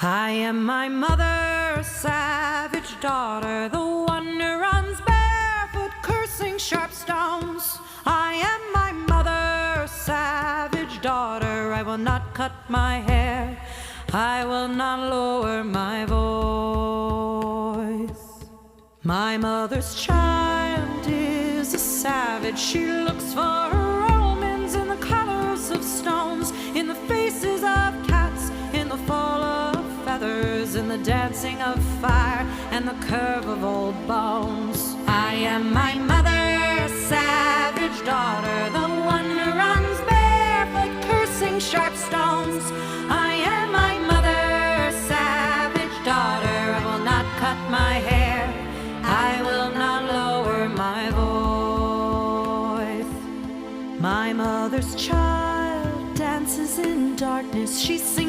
I am my mother, savage daughter, the one who runs barefoot, cursing sharp stones. I am my mother, savage daughter, I will not cut my hair, I will not lower my voice. My mother's child is a savage, she looks for her omens in the colors of stones, in the faces of cats, in the fall of feathers, in the dancing of fire and the curve of old bones. I am my mother, savage daughter, the one who runs barefoot, cursing sharp stones. I am my mother, savage daughter, I will not cut my hair, I will not lower my voice. My mother's child dances in darkness, she